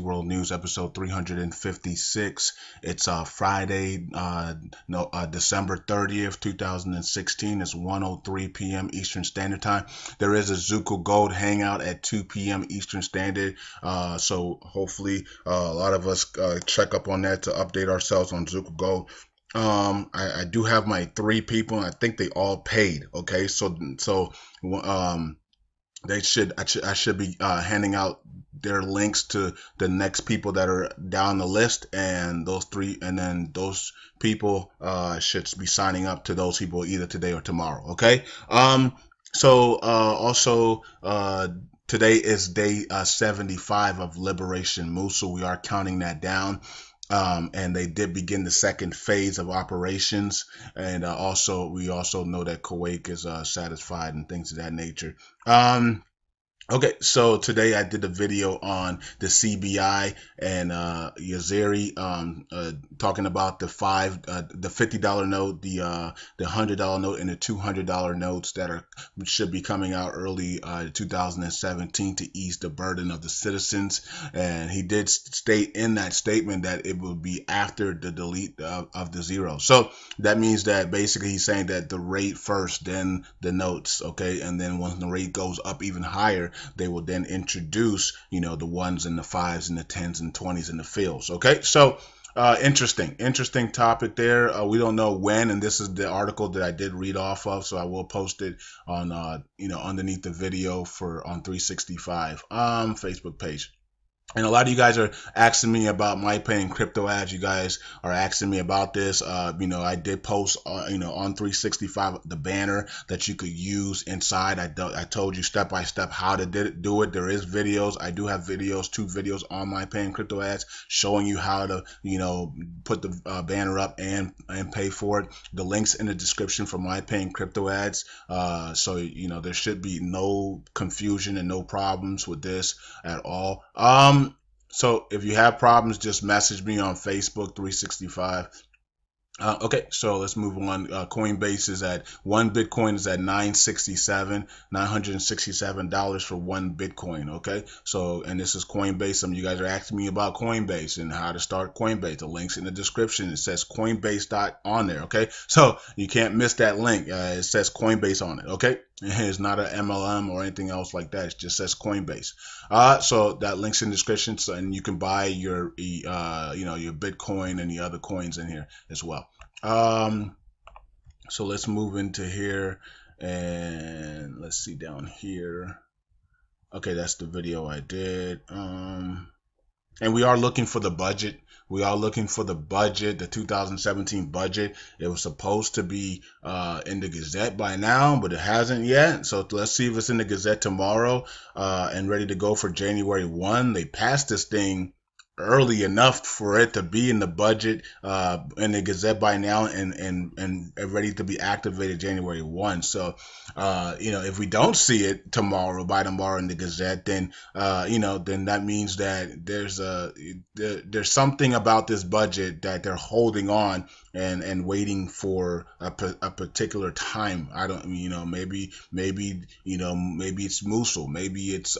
World News, episode 356. It's Friday, December 30th, 2016. It's 1:03 p.m. Eastern Standard Time. There is a Zuko Gold hangout at 2 p.m. Eastern Standard. So hopefully a lot of us check up on that to update ourselves on Zuko Gold. I do have my 3 people, and I think they all paid. Okay, so I should be handing out their links to the next people that are down the list, and then those people should be signing up to those people either today or tomorrow. Okay. Also, today is day 75 of Liberation Mosul. We are counting that down. And they did begin the second phase of operations, and we also know that Kuwait is satisfied and things of that nature. Okay, so today I did a video on the CBI and Yaziri, talking about the $50 note, the $100 note, and the $200 notes that should be coming out early 2017 to ease the burden of the citizens. And he did state in that statement that it will be after the delete of the zero. So that means that basically he's saying that the rate first, then the notes, okay, and then once the rate goes up even higher, they will then introduce, the 1s and the 5s and the 10s and 20s in the fields. Okay, so interesting topic there. We don't know when, and this is the article that I did read off of, so I will post it on underneath the video on 365 Facebook page. And a lot of you guys are asking me about my paying crypto ads. You guys are asking me about this. I did post, on 365 the banner that you could use inside. I told you step by step how to do it. There is videos. I do have videos, 2 videos on my paying crypto ads showing you how to, put the banner up and pay for it. The links in the description for my paying crypto ads. So there should be no confusion and no problems with this at all. So if you have problems, just message me on Facebook 365. Okay, so let's move on. Coinbase is at 1 Bitcoin is at $967 for 1 Bitcoin. Okay, so, and this is Coinbase. Some of you guys are asking me about Coinbase and how to start Coinbase. The link's in the description. It says Coinbase on there. Okay, so you can't miss that link. It says Coinbase on it. Okay, it's not an MLM or anything else like that. It just says Coinbase. So that link's in the description, and you can buy your your Bitcoin and the other coins in here as well. So let's move into here, and let's see down here. Okay, that's the video I did. And we are looking for the budget. We are looking for the budget, the 2017 budget. It was supposed to be in the Gazette by now, but it hasn't yet. So let's see if it's in the Gazette tomorrow and ready to go for January 1. They passed this thing early enough for it to be in the budget in the Gazette by now and ready to be activated January 1. So if we don't see it by tomorrow in the Gazette, then then that means that there's something about this budget that they're holding on and waiting for a particular time. I don't maybe it's Mosul, maybe it's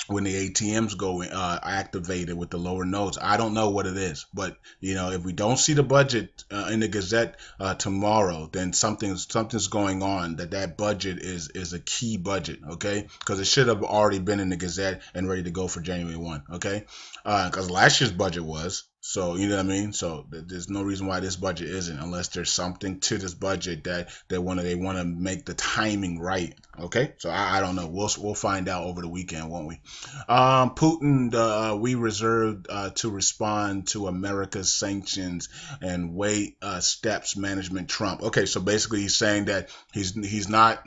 when the ATMs go activated with the lower notes. I don't know what it is, but if we don't see the budget in the Gazette tomorrow, then something's going on. That budget is a key budget, okay? Because it should have already been in the Gazette and ready to go for January 1, okay? Because last year's budget was. So, you know what I mean? So there's no reason why this budget isn't, unless there's something to this budget that they want to make the timing right. Okay, so I don't know. We'll find out over the weekend, won't we? Putin, we reserved to respond to America's sanctions and weigh steps management Trump. Okay, so basically he's saying that he's not.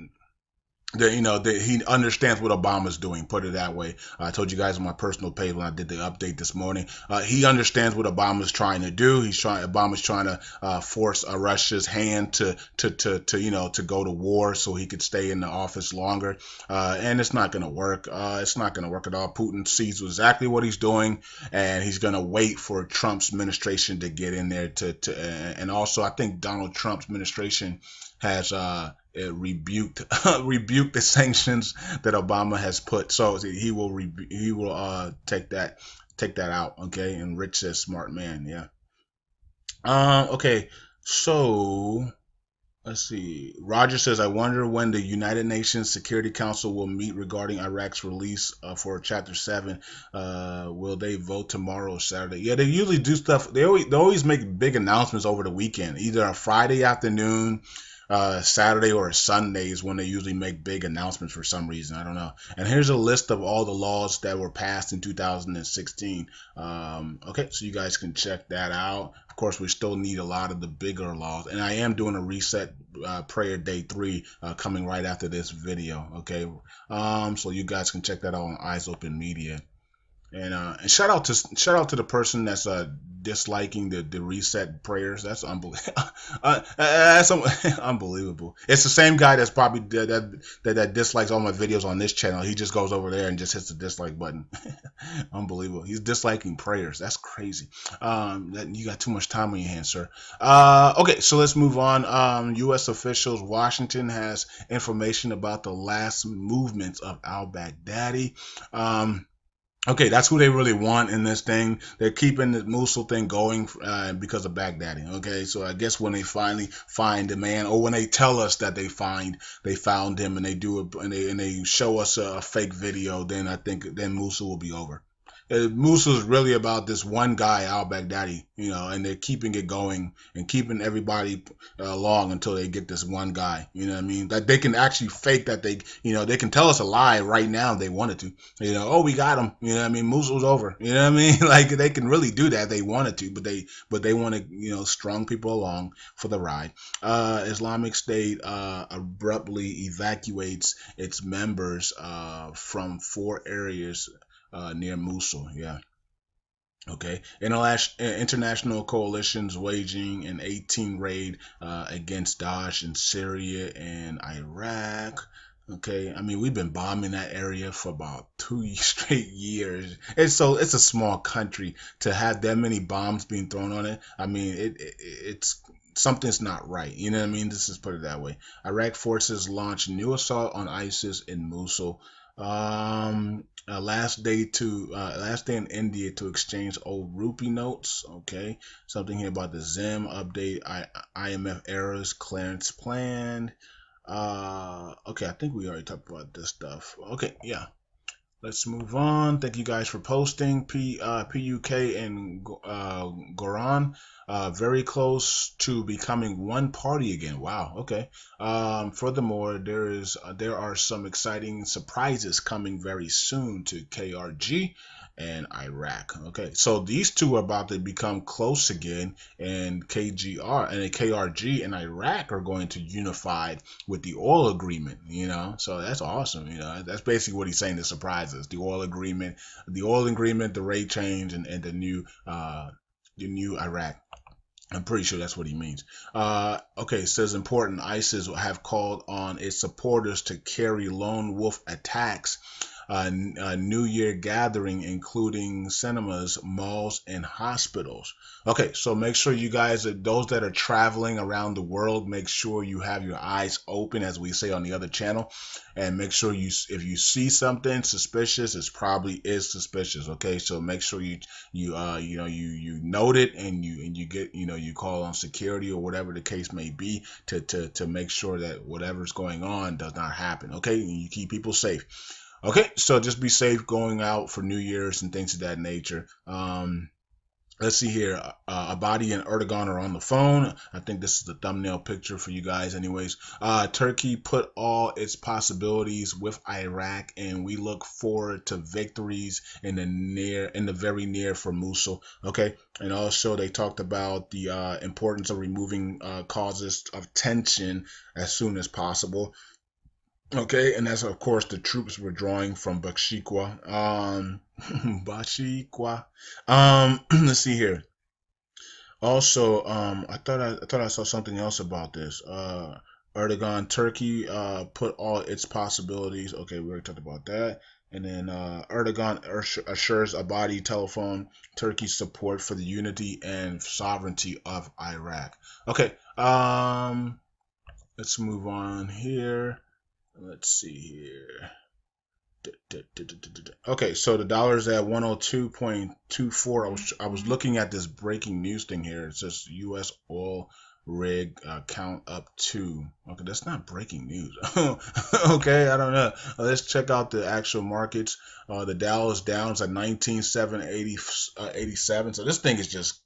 He understands what Obama's doing, put it that way. I told you guys on my personal page when I did the update this morning. He understands what Obama's trying to do. Obama's trying to force Russia's hand to go to war so he could stay in the office longer. And it's not going to work. It's not going to work at all. Putin sees exactly what he's doing, and he's going to wait for Trump's administration to get in there and also I think Donald Trump's administration has rebuked the sanctions that Obama has put. So he will take that take that out. Okay, and Rich says smart man. Yeah. Okay, so let's see. Roger says, I wonder when the United Nations Security Council will meet regarding Iraq's release for Chapter 7. Will they vote tomorrow or Saturday? Yeah, they usually do stuff. They always make big announcements over the weekend, either a Friday afternoon, Saturday, or Sunday is when they usually make big announcements for some reason. I don't know. And here's a list of all the laws that were passed in 2016. Okay, so you guys can check that out. Of course, we still need a lot of the bigger laws, and I am doing a reset prayer day 3 coming right after this video. Okay, so you guys can check that out on Eyes Open Media. And shout out to the person that's disliking the reset prayers. That's unbelievable. That's unbelievable. It's the same guy that's probably that dislikes all my videos on this channel. He just goes over there and just hits the dislike button. Unbelievable. He's disliking prayers. That's crazy. That you got too much time on your hands, sir. Okay, so let's move on. U.S. officials, Washington has information about the last movements of al-Baghdadi. Okay, that's who they really want in this thing. They're keeping the Mosul thing going because of Baghdadi. Okay, so I guess when they finally find the man, or when they tell us that they found him, and they do it, and they show us a fake video, then I think then Mosul will be over. Mosul is really about this one guy, al-Baghdadi, and they're keeping it going and keeping everybody along until they get this one guy. You know what I mean? That they can actually fake that they can tell us a lie right now if they wanted to. Oh, we got him. You know what I mean? Mosul's over. You know what I mean? Like they can really do that if they wanted to, but they want to strung people along for the ride. Islamic State abruptly evacuates its members from 4 areas near Mosul. Yeah. Okay. International coalitions waging an 18 raid against Daesh in Syria and Iraq. Okay, I mean we've been bombing that area for about 2 straight years, and so it's a small country to have that many bombs being thrown on it. I mean it's something's not right. You know what I mean? This is put it that way. Iraq forces launch new assault on ISIS in Mosul. Last day in India to exchange old rupee notes. Okay, something here about the Zim update. IMF errors clearance planned. Okay, I think we already talked about this stuff. Okay, yeah. Let's move on. Thank you guys for posting. PUK and Goran very close to becoming one party again. Wow. Okay. Furthermore, there are some exciting surprises coming very soon to KRG and Iraq. Okay, so these two are about to become close again, and KRG and Iraq are going to unify with the oil agreement. So that's awesome. That's basically what he's saying. The surprises, the oil agreement, the rate change, and the new Iraq. I'm pretty sure that's what he means. Okay, it says important. ISIS have called on its supporters to carry lone wolf attacks. New Year gathering, including cinemas, malls, and hospitals. Okay, so make sure you guys, those that are traveling around the world, make sure you have your eyes open, as we say on the other channel, and make sure if you see something suspicious, it probably is suspicious. Okay, so make sure you note it, and you get you call on security or whatever the case may be to make sure that whatever's going on does not happen. Okay, and you keep people safe. Okay, so just be safe going out for New Year's and things of that nature. Let's see here. Abadi and Erdogan are on the phone. I think this is the thumbnail picture for you guys anyways. Turkey put all its possibilities with Iraq, and we look forward to victories in the very near for Mosul. Okay, and also they talked about the importance of removing causes of tension as soon as possible. Okay, and that's of course the troops withdrawing from Bashikwa. Bashikwa. Let's see here. Also, I thought I saw something else about this. Erdogan, Turkey put all its possibilities. Okay, we already talked about that. And then Erdogan assures Abadi telephone Turkey's support for the unity and sovereignty of Iraq. Okay, let's move on here. Let's see here. Okay, so the dollar's at 102.24. I was looking at this breaking news thing here. It says U.S. oil rig count up to. Okay, that's not breaking news. Okay, I don't know. Let's check out the actual markets. The Dow is down. It's at 19,787. So this thing is just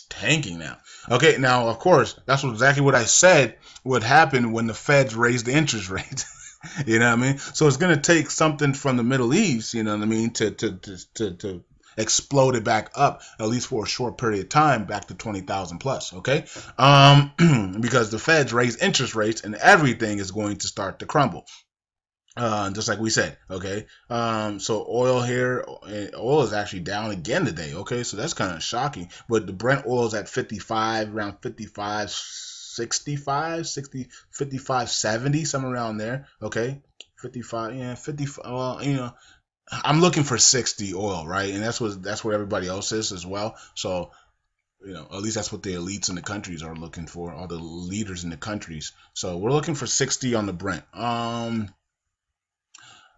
tanking now. Okay, now of course that's exactly what I said would happen when the Feds raise the interest rate. You know what I mean? So it's going to take something from the Middle East, you know what I mean, to explode it back up, at least for a short period of time, back to 20,000 plus, okay? Because the Feds raise interest rates and everything is going to start to crumble. Just like we said, okay? So oil here, oil is actually down again today, okay? So that's kind of shocking. But the Brent oil is at 55, around 55, 65, 60, 55, 70, somewhere around there, okay? 55, yeah, 55, well, you know, I'm looking for 60 oil, right? And that's what everybody else is as well. So, you know, at least that's what the elites in the countries are looking for, all the leaders in the countries. So we're looking for 60 on the Brent.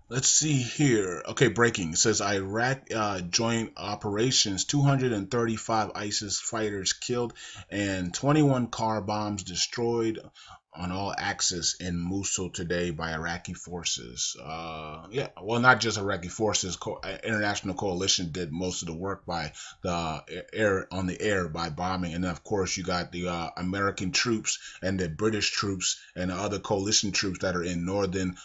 Let's see here. Okay, breaking. It says Iraq joint operations, 235 ISIS fighters killed and 21 car bombs destroyed on all axis in Mosul today by Iraqi forces. Yeah, well, not just Iraqi forces. International coalition did most of the work by the air by bombing, and then of course you got the American troops and the British troops and the other coalition troops that are in northern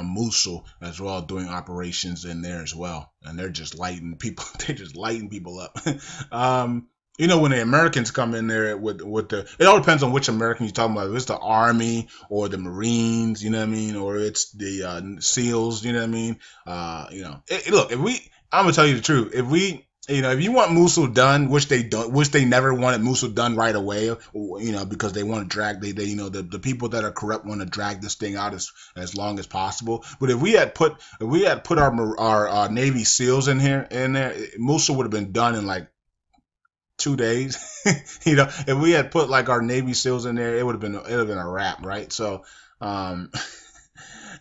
Mosul as well, doing operations in there as well, and they're just lighting people. They're just lighting people up. You know, when the Americans come in there with the, it all depends on which American you're talking about. If it's the Army or the Marines, you know what I mean, or it's the SEALs, you know what I mean. You know, look, I'm gonna tell you the truth. If you want Mosul done, which they never wanted Mosul done right away, you know, because they want to drag, you know, the people that are corrupt want to drag this thing out as long as possible. But if we had put our Navy SEALs in there, Mosul would have been done in like 2 days. You know, if we had put like our Navy SEALs in there, it would have been a wrap, right? So, and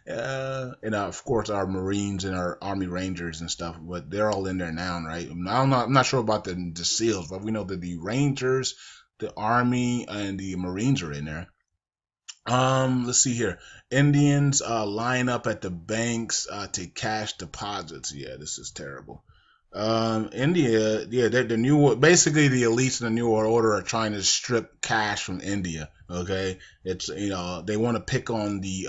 of course our Marines and our Army Rangers and stuff, but they're all in there now, right? I'm not sure about the SEALs, but we know that the Rangers, the Army, and the Marines are in there. Let's see here. Indians line up at the banks to cash deposits. Yeah, this is terrible. India, yeah, the new, basically the elites in the New World Order are trying to strip cash from India. Okay, it's, you know, they want to pick on the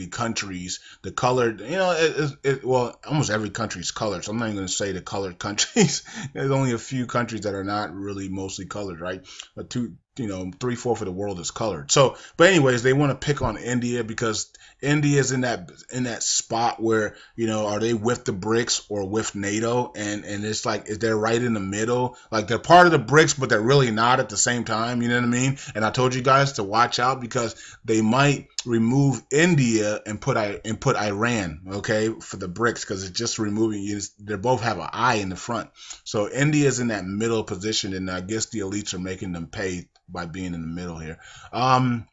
countries, the colored, you know, well, almost every country's colored, so I'm not even going to say the colored countries. There's only a few countries that are not really mostly colored, right? But 3/4 of the world is colored. So, but anyways, they want to pick on India because India is in that spot where, you know, are they with the BRICS or with NATO? And it's like, they're right in the middle. Like, they're part of the BRICS, but they're really not at the same time. You know what I mean? And I told you guys to watch out because they might remove India and put Iran, okay, for the BRICS, because it's just removing. They both have an I in the front. So India is in that middle position, and I guess the elites are making them pay by being in the middle here. And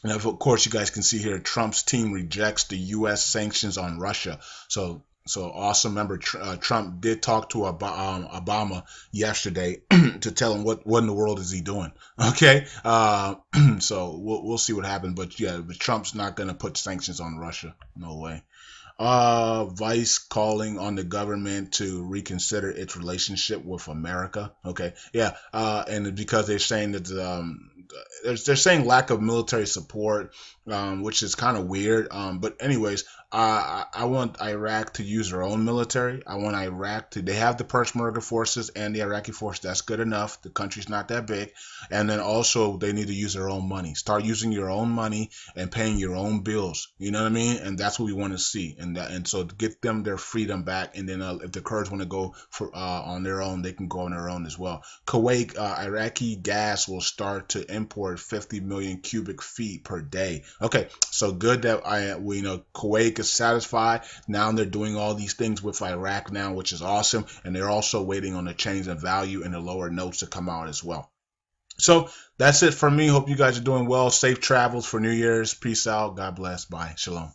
of course, you guys can see here, Trump's team rejects the U.S. sanctions on Russia. So awesome. Remember, Trump did talk to Obama yesterday to tell him what in the world is he doing. Okay, so we'll see what happens. But yeah, but Trump's not going to put sanctions on Russia. No way. Vice calling on the government to reconsider its relationship with America. Okay, yeah, and because they're saying that they're saying lack of military support, which is kind of weird. But anyways, I want Iraq to use their own military. I want Iraq to, they have the Peshmerga forces and the Iraqi force. That's good enough. The country's not that big. And then also they need to use their own money. Start using your own money and paying your own bills. You know what I mean? And that's what we want to see. And so to get them their freedom back. And then if the Kurds want to go for on their own, they can go on their own as well. Kuwait, Iraqi gas will start to import 50 million cubic feet per day. Okay, so good that we know Kuwait is satisfied. Now they're doing all these things with Iraq now, which is awesome. And they're also waiting on the change in value and the lower notes to come out as well. So that's it for me. Hope you guys are doing well. Safe travels for New Year's. Peace out. God bless. Bye. Shalom.